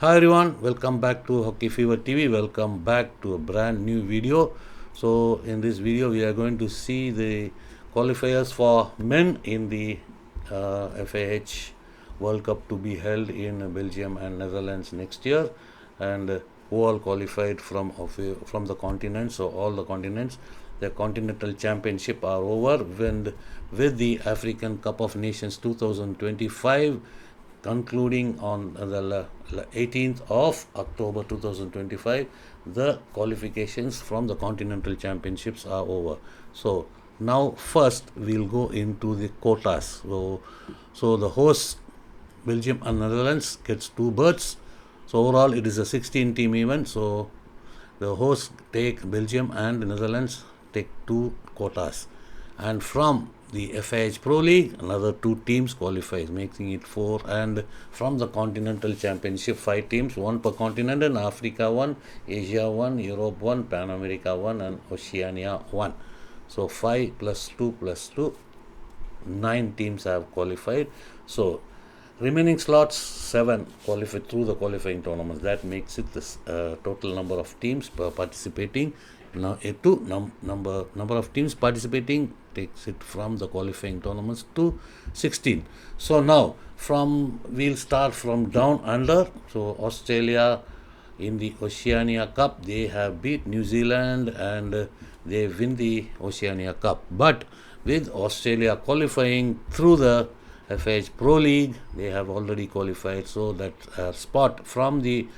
Hi everyone, welcome back to Hockey Fever TV. Welcome back to a brand new video. So in this video we are going to see the qualifiers for men in the FIH World Cup to be held in Belgium and Netherlands next year, and who all qualified from the continents. So all the continents. The continental championship are over when with the African Cup of Nations 2025 concluding on the 18th of October 2025. The qualifications from the continental championships are over. So now first we'll go into the quotas. So the host Belgium and Netherlands gets two berths. So overall it is a 16 team event. So the hosts take Belgium and the Netherlands take two quotas. And from the FIH Pro League, another two teams qualify, making it four. And from the Continental Championship, five teams, one per continent, and Africa one, Asia one, Europe one, Pan America one, and Oceania one. So 5 plus 2 plus 2, 9 teams have qualified. So remaining slots 7 qualify through the qualifying tournaments. That makes it the total number of teams participating. Now number of teams participating takes it from the qualifying tournaments to 16. So now we'll start from down under. So Australia in the Oceania Cup, they have beat New Zealand and they win the Oceania Cup. But with Australia qualifying through the FIH Pro League, they have already qualified, so that spot from the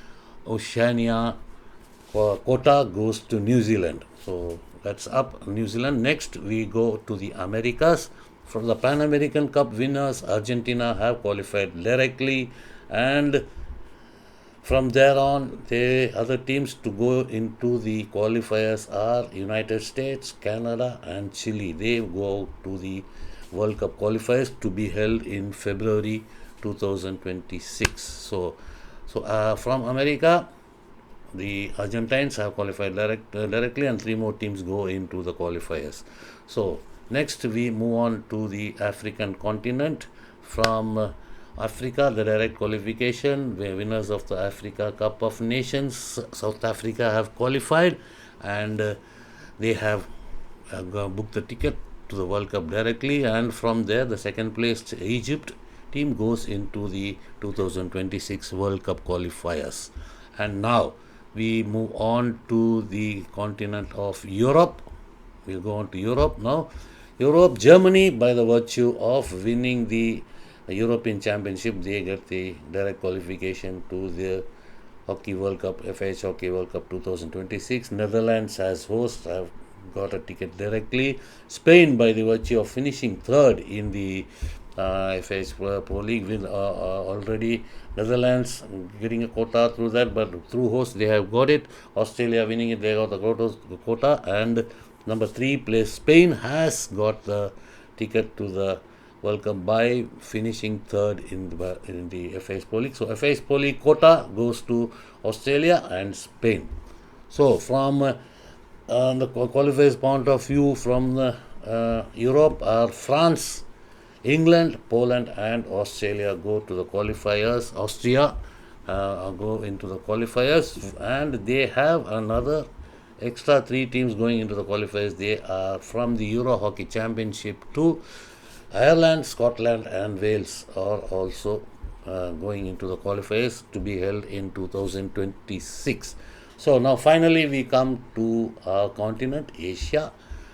Oceania quota goes to New Zealand. So that's up New Zealand. Next we go to the Americas. From the Pan American Cup winners, Argentina have qualified directly, and from there on, the other teams to go into the qualifiers are United States, Canada, and Chile. They go to the World Cup qualifiers to be held in February 2026. So from America, the Argentines have qualified directly, and three more teams go into the qualifiers. So next we move on to the African continent. From Africa, the direct qualification, the winners of the Africa Cup of Nations, South Africa have qualified, and they have booked the ticket to the World Cup directly, and from there the second placed Egypt team goes into the 2026 World Cup qualifiers. And now we move on to the continent of Europe. We'll go on to Europe now. Europe, Germany, by the virtue of winning the European Championship, they get the direct qualification to the Hockey World Cup, FIH Hockey World Cup 2026. Netherlands as host have got a ticket directly. Spain, by the virtue of finishing third in the FIH Pro League, with already Netherlands getting a quota through that, but through host they have got it. Australia winning it, they got the quota, and number 3 place Spain has got the ticket to the World Cup by finishing third in the FIH Pro League. So FIH Pro League quota goes to Australia and Spain. So from the qualifiers point of view, from Europe are France, England, Poland, and Australia go to the qualifiers. Austria go into the qualifiers, and they have another extra 3 teams going into the qualifiers. They are from the Euro Hockey Championship too. Ireland, Scotland, and Wales are also going into the qualifiers to be held in 2026. So now finally we come to our continent, Asia.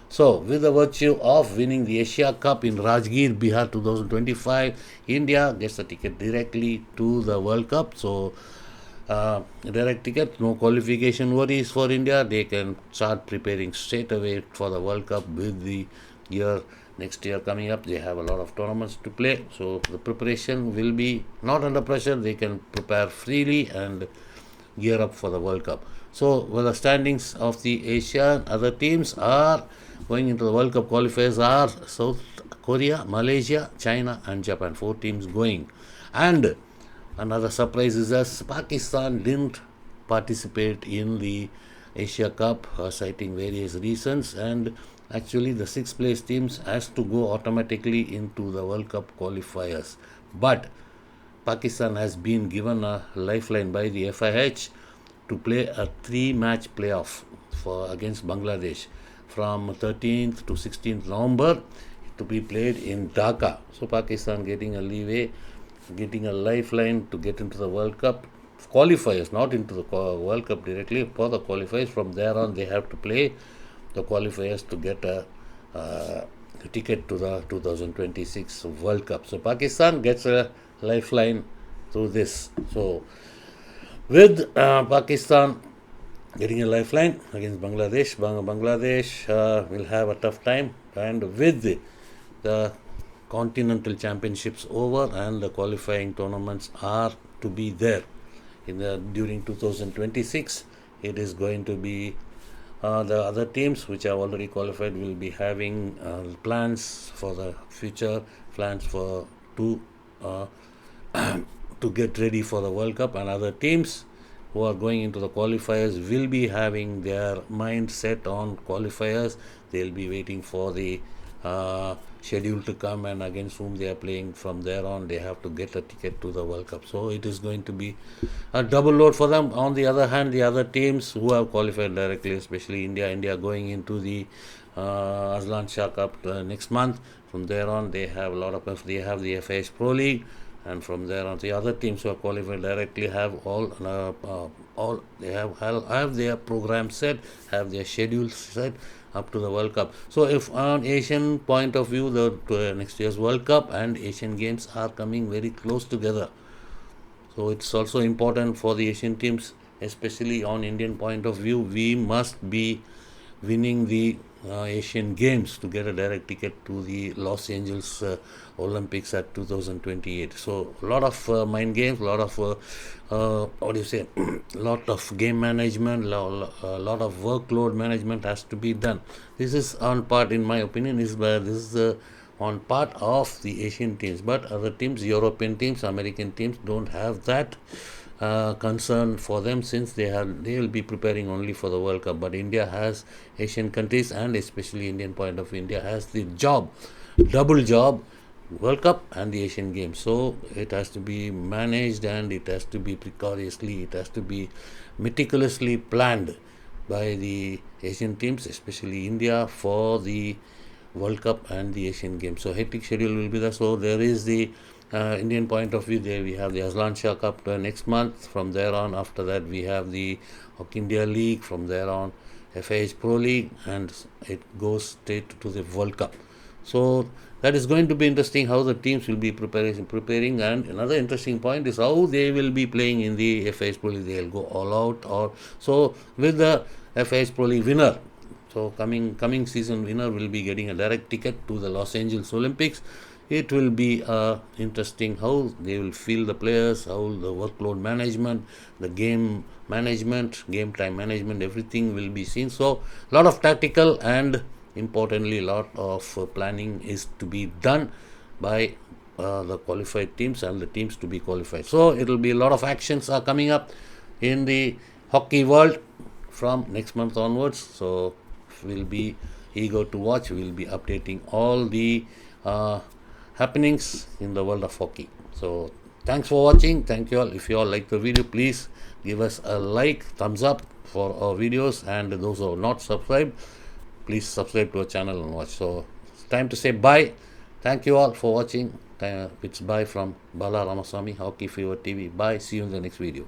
So with the virtue of winning the Asia Cup in Rajgir, Bihar 2025, India gets the ticket directly to the World Cup. So direct ticket, no qualification worries for India. They can start preparing straight away for the World Cup with the next year coming up. They have a lot of tournaments to play, so the preparation will be not under pressure. They can prepare freely and gear up for the World Cup. So the standings of the Asian other teams are going into the World Cup qualifiers are South Korea, Malaysia, China, and Japan. 4 teams going. And another surprise is that Pakistan didn't participate in the Asia Cup, citing various reasons, and actually the 6th place teams has to go automatically into the World Cup qualifiers. But Pakistan has been given a lifeline by the FIH to play a 3-match playoff against Bangladesh from 13th to 16th November to be played in Dhaka. So Pakistan getting a leeway, getting a lifeline to get into the World Cup qualifiers, not into the World Cup directly, for the qualifiers. From there on, they have to play the qualifiers to get a ticket to the 2026 World Cup. So Pakistan gets a lifeline through this. So with Pakistan getting a lifeline against Bangladesh, Bangladesh will have a tough time, and with the continental championships over and the qualifying tournaments are to be there during 2026, it is going to be the other teams which have already qualified will be having plans for the future, plans for to get ready for the World Cup, and other teams who are going into the qualifiers will be having their mind set on qualifiers. They'll be waiting for the schedule to come, and against whom they are playing. From there on, they have to get a ticket to the World Cup. So it is going to be a double load for them. On the other hand, the other teams who have qualified directly, especially India going into the Aslan Shah Cup next month. From there on, they have they have the FIH Pro League, and from there on, the other teams who are qualified directly have all they have their program set, have their schedule set up to the World Cup. So if on Asian point of view, the next year's World Cup and Asian Games are coming very close together. So it's also important for the Asian teams, especially on Indian point of view. We must be winning the Asian Games to get a direct ticket to the Los Angeles Olympics at 2028. So a lot of mind games, a lot of lot of game management, a lot of workload management has to be done. This is on part, in my opinion, this is on part of the Asian teams, but other teams, European teams, American teams, don't have that concern for them, since they will be preparing only for the World Cup. But India has, Asian countries and especially Indian point of view, India has the double job, World Cup and the Asian Games. So it has to be managed, and it has to be precariously, it has to be meticulously planned by the Asian teams, especially India, for the World Cup and the Asian Games. So hectic schedule will be there. So there is the Indian point of view, there we have the Aslan Shah Cup next month. From there on, after that, we have the Hockey India League. From there on, FIH Pro League, and it goes straight to the World Cup. So that is going to be interesting, how the teams will be preparing. And another interesting point is how they will be playing in the FIH Pro League. They will go all out, or so with the FIH Pro League winner. So coming season winner will be getting a direct ticket to the Los Angeles Olympics. It will be interesting how they will feel, the players, how the workload management, the game management, game time management, everything will be seen. So a lot of tactical and importantly a lot of planning is to be done by the qualified teams and the teams to be qualified. So it will be a lot of actions are coming up in the hockey world from next month onwards. So we'll be eager to watch. We'll be updating all the happenings in the world of hockey. So thanks for watching. Thank you all. If you all like the video, please give us a like, thumbs up for our videos, and those who are not subscribed, please subscribe to our channel and watch. So it's time to say bye. Thank you all for watching. It's bye from Bala Ramaswamy, Hockey Fever TV. Bye. See you in the next video.